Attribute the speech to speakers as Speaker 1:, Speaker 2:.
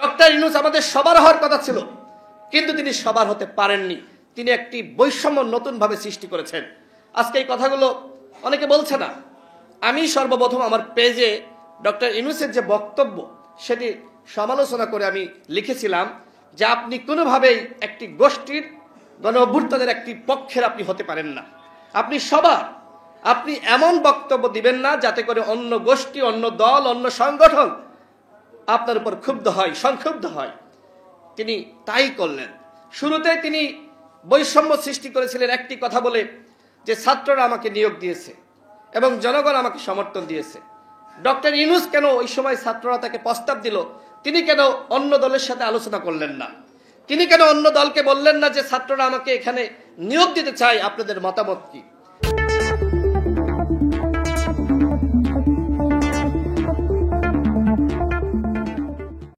Speaker 1: Doctor Yunus আমাদের সবার হওয়ার কথা ছিল, কিন্তু তিনি সবার হতে পারেননি। তিনি একটি বৈষম্য নতুনভাবে সৃষ্টি করেছেন। আজকে এই কথাগুলো অনেকে বলছে না। আমি সর্বপ্রথম আমার পেজে ডক্টর ইউনূসের যে বক্তব্য সেটি সমালোচনা করে আমি লিখেছিলাম যে আপনি কোনোভাবেই একটি গোষ্ঠীর গণ অভ্যুত্থানের একটি পক্ষের আপনি হতে পারেন না। আপনি এমন বক্তব্য দিবেন না যাতে করে অন্য গোষ্ঠী, অন্য দল, অন্য সংগঠন আপনার উপর ক্ষুব্ধ হয়, সংক্ষুব্ধ হয়। তিনি তাই করলেন। শুরুতেই তিনি বৈষম্য সৃষ্টি করেছিলেন একটি কথা বলে, যে ছাত্ররা আমাকে নিয়োগ দিয়েছে এবং জনগণ আমাকে সমর্থন দিয়েছে। ডক্টর ইউনূস কেন ওই সময় ছাত্ররা তাকে প্রস্তাব দিল, তিনি কেন অন্য দলের সাথে আলোচনা করলেন না? তিনি কেন অন্য দলকে বললেন না যে ছাত্ররা আমাকে এখানে নিয়োগ দিতে চায়, আপনাদের মতামত কি?